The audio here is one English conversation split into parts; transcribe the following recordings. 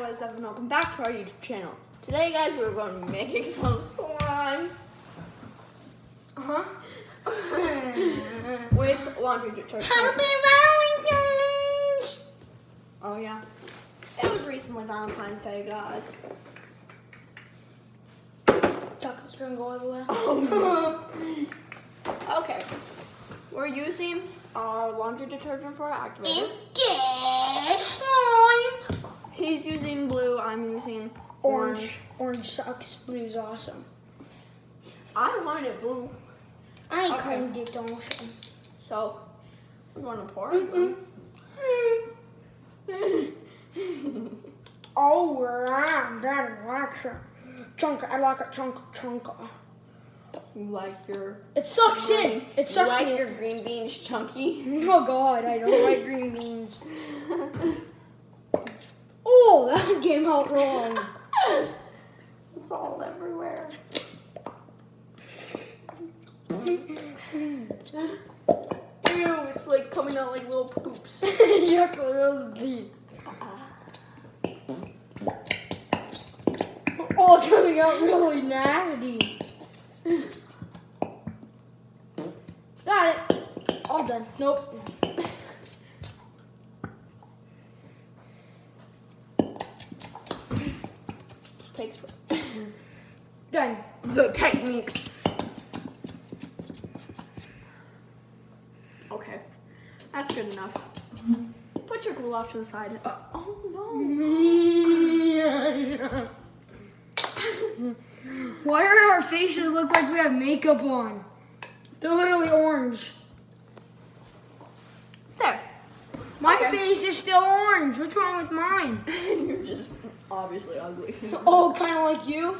guys, and welcome back to our YouTube channel. Today, guys, we're going to be making some slime. With laundry detergent. Happy Valentine's! Oh, yeah. It was recently Valentine's Day, guys. Chocolate's gonna go everywhere. Okay. We're using our laundry detergent for our activator. And get slime! He's using blue, I'm using Orange. Orange sucks. Blue's awesome. I wanted blue. I Okay. couldn't get awesome. So, we're going to pour it. Oh, I'm that waxer. Chunka, I like a chunka. You like your... It sucks in. It You sucks like in. your green beans chunky? Oh God, I don't like green beans. Oh, that came out wrong. It's all everywhere. Ew, it's like coming out like little poops. Yuck, really. Oh, it's coming out really nasty. Got it. All done. Nope. Takes Done. the technique. Okay, that's good enough. Put your glue off to the side. Oh no. Why do our faces look like we have makeup on? They're literally orange. There. My Okay. face is still orange. What's wrong with mine? You're just obviously ugly. Oh, kind of like you?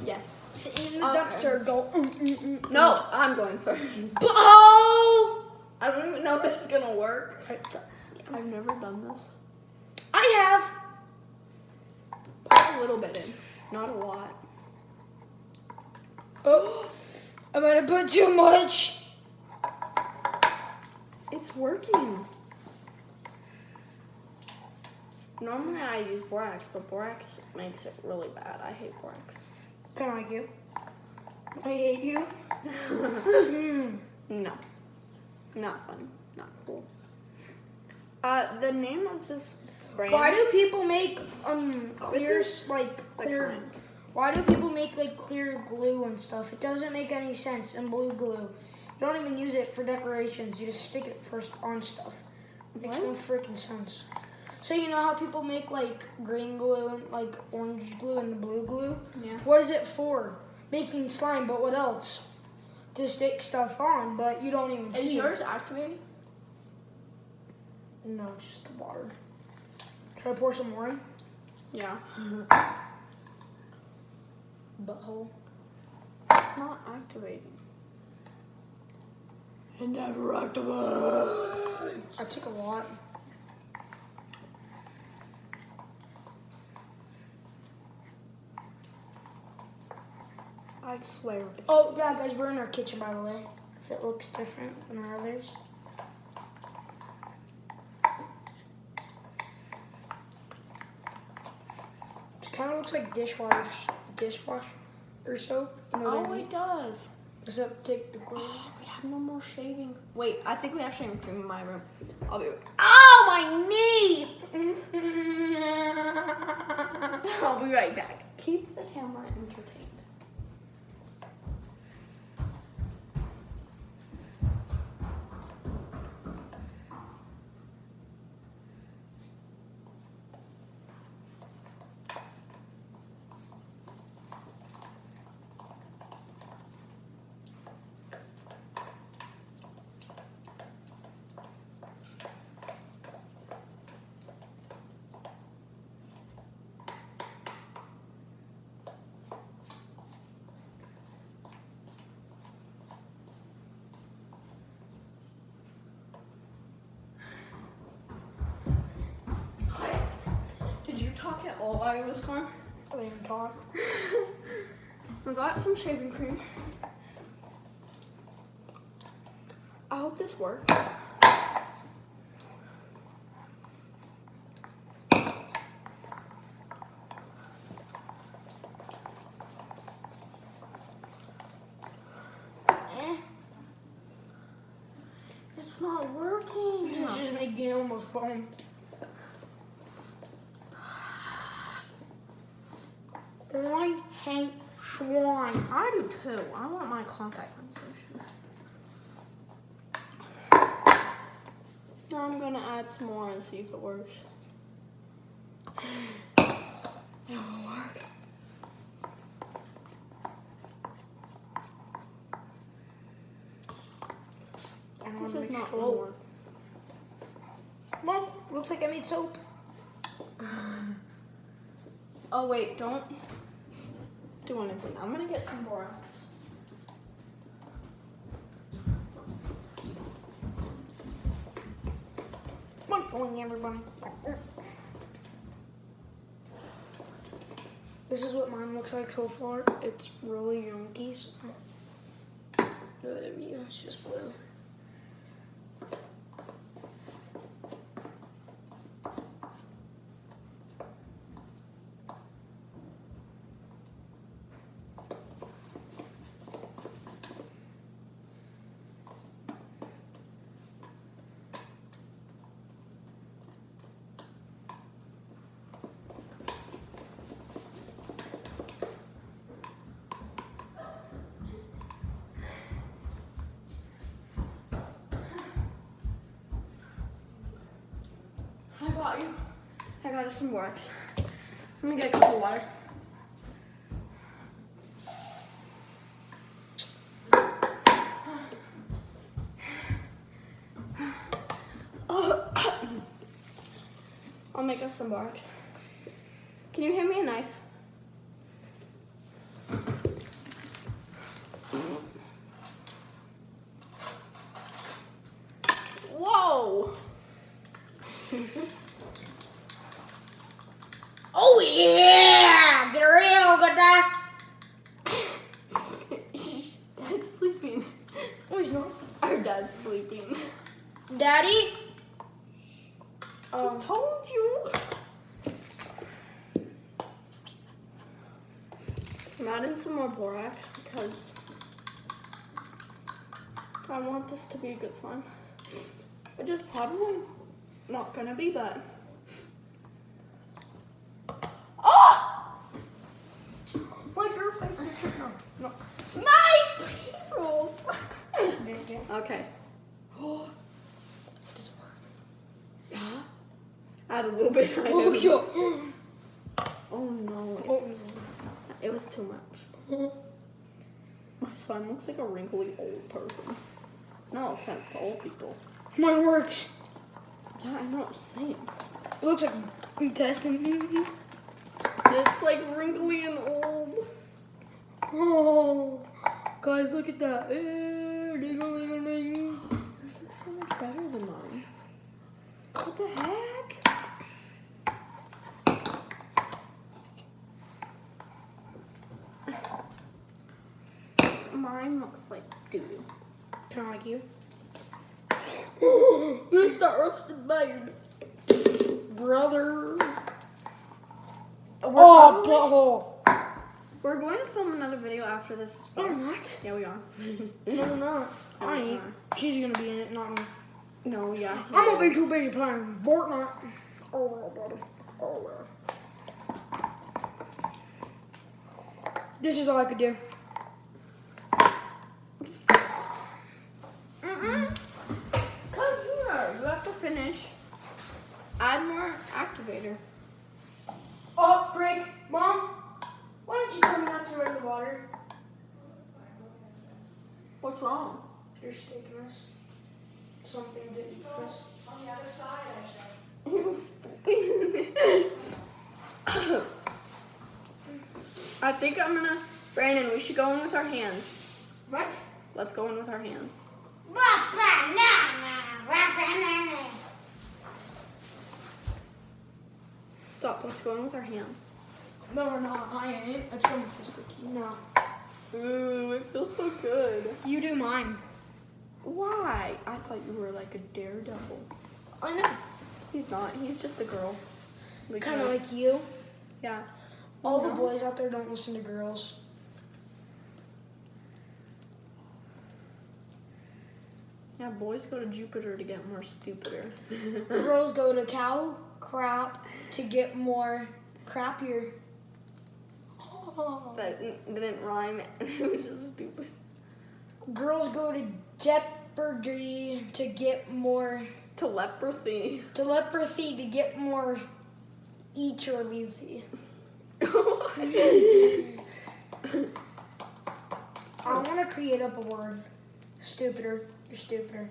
Yes. Sit in the Okay. dumpster. Go. No, I'm going first. Oh! I don't even know if this is gonna work. I've never done this. I have. Put a little bit in, not a lot. Oh, I might have put too much. It's working. Normally I use borax, but borax makes it really bad. I hate borax. Kind of like you. I hate you. No. Not funny. Not cool. The name of this brand. Why do people make clear is like the clear? kind. Why do people make like clear glue and stuff? It doesn't make any sense. And blue glue, you don't even use it for decorations. You just stick it first on stuff. It makes no What? freaking sense. So you know how people make like green glue and like orange glue and the blue glue? Yeah. What is it for? Making slime, but what else? To stick stuff on, but you don't even Is see yours it. activating? No, it's just the water. Should I pour some more in? Yeah. Butthole. It's not activating. It never activates. I took a lot. I swear. Oh, yeah, guys, we're in our kitchen, by the way. If it looks different than our others. It kind of looks like dishwasher soap. You know what I Oh, mean? it does. Except take the glue. Oh, we have no more shaving. Wait, I think we have shaving cream in my room. I'll be right. Ow, my knee! I'll be right back. Keep the camera entertained. Did you talk at all while I was gone? I didn't even talk. We got some shaving cream. I hope this works. It's not working. It's just making it almost foam. I hate swine. I do too. I want my contact lens solution. Now I'm gonna add some more and see if it works. It won't work. This is not gonna work. Well, looks like I made soap. Oh wait, don't do anything. I'm gonna get some borax. One point, everybody. This is what mine looks like so far. It's really junky. So. It's just blue. I got you. I got us some borax. Let me get a cup of water. I'll make us some borax. Can you hand me a knife? Whoa! Oh yeah! Get real good there. Dad's sleeping. Oh, he's not. Our dad's sleeping. Daddy? I told you. I'm adding some more borax because I want this to be a good slime. Which is probably not gonna be, but My no. my peoples. Okay. Oh, Yeah. Add a little bit. I know. Oh no, it was too much. My slime looks like a wrinkly old person. No offense to old people. Mine works. Yeah, I know, same. It looks like intestines. It's like wrinkly and old. Oh, guys, look at that. Yours looks so much better than mine. What the heck? Mine looks like doo-doo. Kind of like you. You just got roasted by your brother. Oh, We're going to film another video after this as well. no, I'm not. Yeah, we are. No, I'm not. No, I we ain't. are. She's gonna be in it, not me. No, yeah. I'm gonna be too busy playing Fortnite. Oh well, brother. Oh well. This is all I could do. Come here. You have to finish. Add more activator. Oh, break. Mom, why don't you tell me not to run the water? What's wrong? You're taking us something to eat first. On the other side, I think I'm gonna. Brandon, we should go in with our hands. What? Let's go in with our hands. Stop. Let's go in with our hands. No, we're not. I ain't. It's gonna be too sticky. No. Ooh, it feels so good. You do mine. Why? I thought you were like a daredevil. I know. He's not. He's just a girl. Kind of Because- like you. Yeah. All the No. boys out there don't listen to girls. Yeah, boys go to Jupiter to get more stupider. Girls go to cow crap to get more crappier. That didn't rhyme. It was just stupid. Girls go to Jeopardy to get more Telepathy. telepathy to get more eternity. I want to create up a word. Stupider. You're stupider.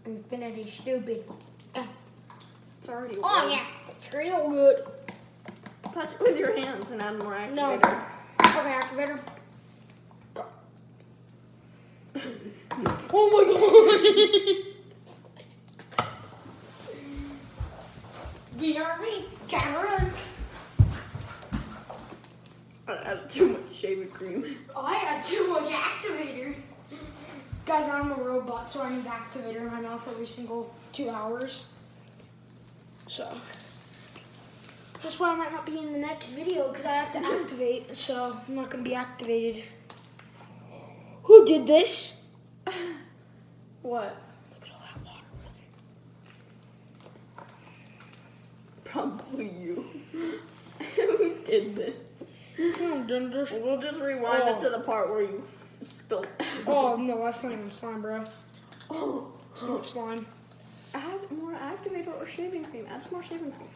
Infinity stupid. It's already Oh yeah, it's real good. Touch it with your hands and add more activator. No. Okay, activator. Go. Oh my god. BRB, can't run. I added too much shaving cream. Oh, I had too much activator. Guys, I'm a robot, so I need activator in my mouth every single 2 hours. So, that's why I might not be in the next video, because I have to activate, so I'm not going to be activated. Who did this? What? Look at all that water over there. Probably you. Who did this? We'll just rewind it to the part where you spilled. Oh, no, that's not even slime, bro. Oh. It's not slime. Add more activator or shaving cream. Add some more shaving cream.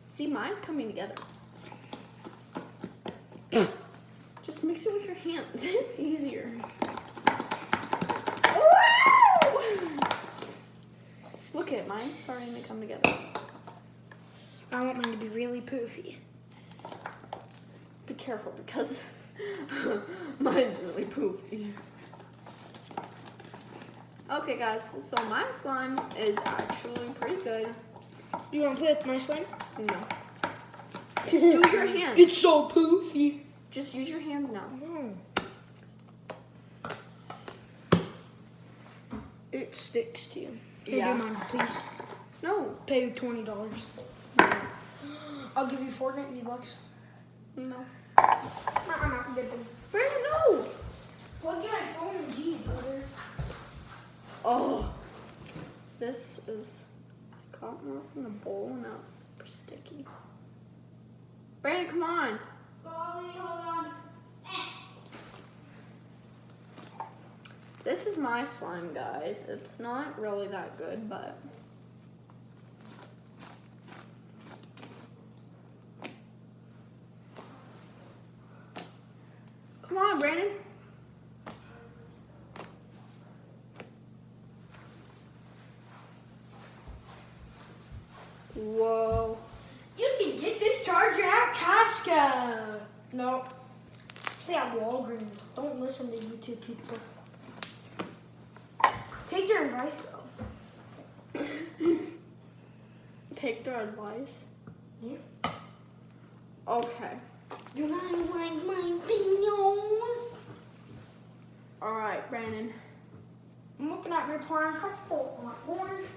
See, mine's coming together. Just mix it with your hands. It's easier. Look at mine's starting to come together. I want mine to be really poofy. Be careful because mine's really poofy. Okay, guys, so my slime is actually pretty good. You want to play with my slime? No. Just do your hands. It's so poofy. Just use your hands now. No. It sticks to you. Here, Yeah. do mine, please. No. Pay you $20. I'll give you Fortnite V-Bucks. No. I'm not dipping. Brandon, no. Plug in my phone and G, brother. Oh. This is... I got more from the bowl and now it's super sticky. Brandon, come on. Sorry, hold on. This is my slime, guys. It's not really that good, but... Come on, Brandon. Whoa. You can get this charger at Costco. No. They have Walgreens. Don't listen to YouTube people. Take their advice, though. Take their advice. Yeah. Okay. Do not like my videos. Alright, Brandon. I'm looking at your porn. Orange.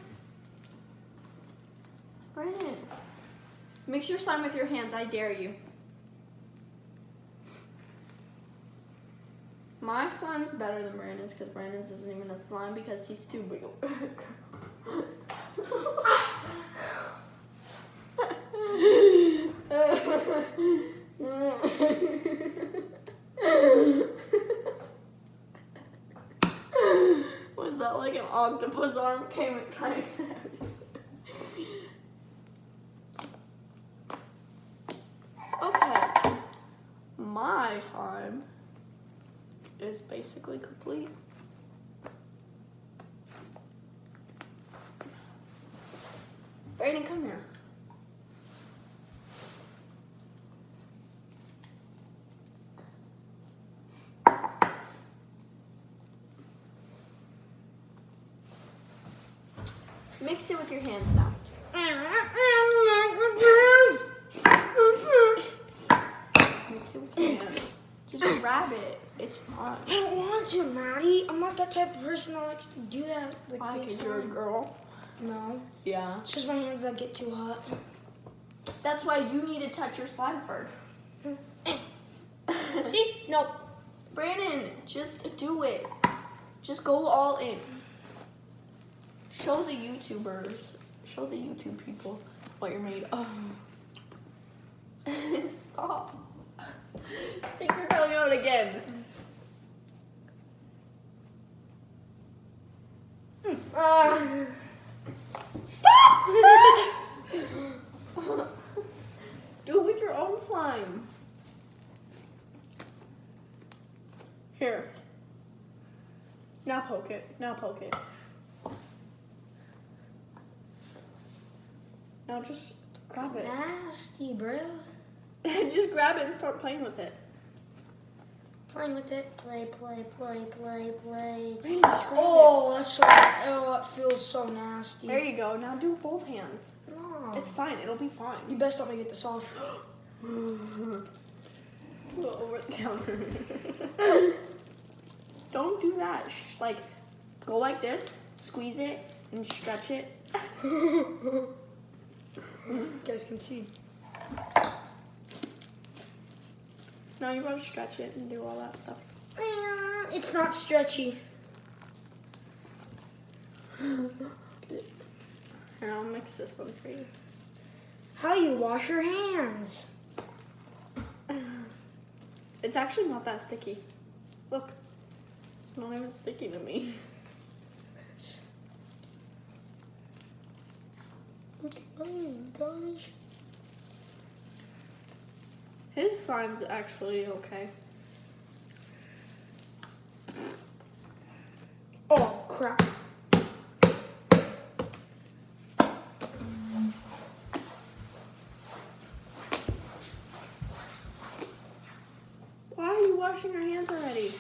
Brandon. Mix your slime with your hands. I dare you. My slime's better than Brandon's because Brandon's isn't even a slime because he's too big. Was that like an octopus arm came and tried to grab you? Okay. My slime is basically complete. Brandon, come here. Mix it with your hands now. Mix it with your hands. Just grab it. It's fun. I don't want to, Maddie. I'm not that type of person that likes to do that. Like, Why? make Because you're a slime. girl? No. Yeah. It's just my hands that get too hot. That's why you need to touch your slime first. See? No. Brandon, just do it. Just go all in. Show the YouTubers, show the YouTube people what you're made of. Stop. Stick your tongue out again. Stop! Do it with your own slime. Here. Now poke it. Now poke it. Now just grab it. Nasty, bro. Just grab it and start playing with it. Playing with it. Play, play, play, play, play. Brandon, just grab Oh, that's so. Oh, it feels so nasty. it. There you go. Now do both hands. No. It's fine. It'll be fine. You best not make it this off. Go over the counter. Don't do that. Like, go like this, squeeze it, and stretch it. You guys can see. Now you gotta stretch it and do all that stuff. It's not stretchy. Here, I'll mix this one for you. How you wash your hands? It's actually not that sticky. Look, it's not even sticky to me. Look at mine, gosh. His slime's actually okay. Oh, crap. Why are you washing your hands already?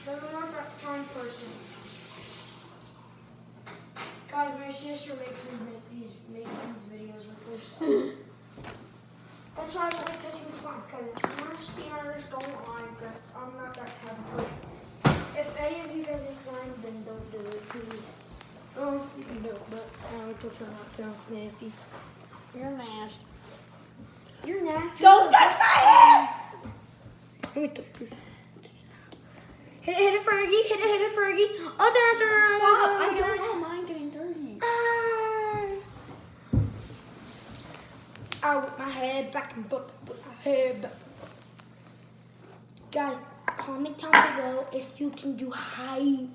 I'm not that slime person. Guys, my sister makes me make these videos with herself. That's why I don't like touching slime, because it's nasty and I just don't like it. I'm not that type of person. If any of you guys make slime, then don't do it, please. Oh, you can do it, but I would prefer not to. It's nasty. You're nasty. You're nasty. Don't touch my hair! Let me touch you. Hit it, Fergie. Hit it, Fergie. Oh, Stop! I don't mind getting dirty. Out with my head, back and forth with my head. Back. Guys, comment down below if you can do hype.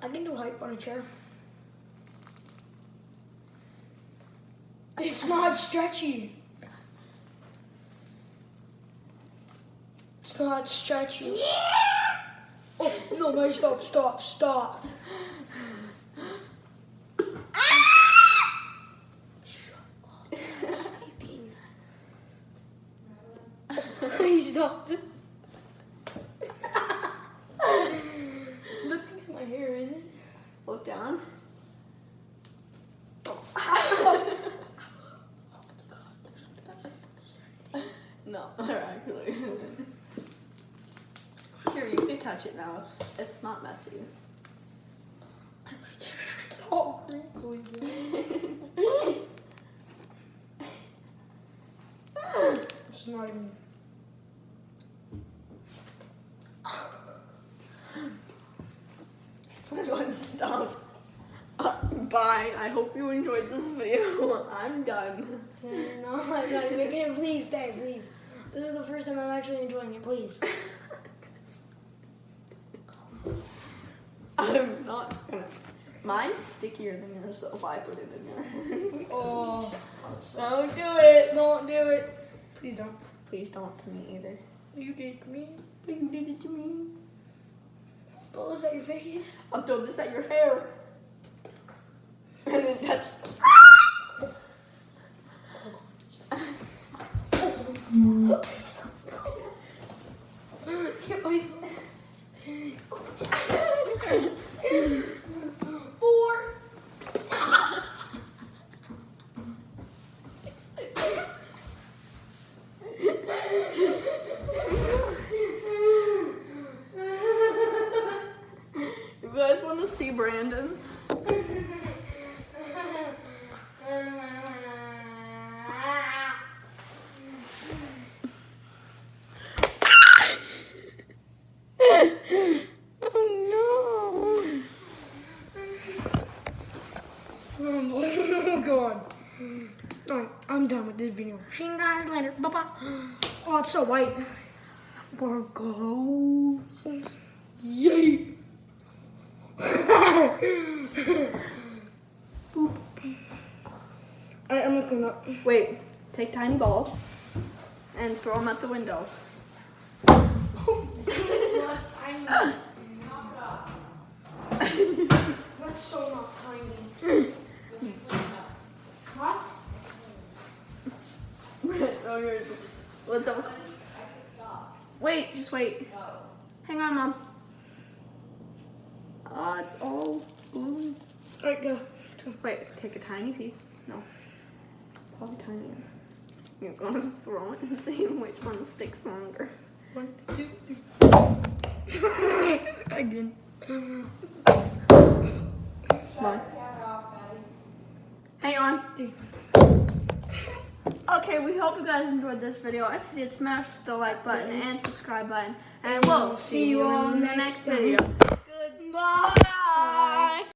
I can do hype on a chair. It's not stretchy. It's not stretchy. Yeah! Oh, no, man, stop. Please stop. Look, it's my hair, is it? Look down. No, actually. Here, you can touch it now. It's not messy. It's all wrinkly. It's not even. We're going to stop. Bye. I hope you enjoyed this video. I'm done. No, I'm not making it. Please stay, please. This is the first time I'm actually enjoying it, please. I'm not gonna. Mine's stickier than yours, so if I put it in there. Oh. Don't do it. Don't do it. Please don't. Please don't to me either. You did to me. But you did it to me. Throw this at your face. I'll throw this at your hair. And then touch. Get my Four. You guys want to see Brandon's Oh god. Alright, I'm done with this video. See you guys later. Bye bye. Oh, it's so white. We're ghosts. Yay! Boop. Alright, I'm gonna clean up. Wait, take tiny balls and throw them out the window. That's so not tiny. What? Let's have a. Wait, just wait. Hang on, Mom. It's all blue. Alright, go. Wait, take a tiny piece. No, probably tinier. You're gonna throw it and see which one sticks longer. 1, 2, 3. Again. Come on. Hang on. Okay, we hope you guys enjoyed this video. If you did, smash the like button and subscribe button. And we'll see you in the next video. Goodbye.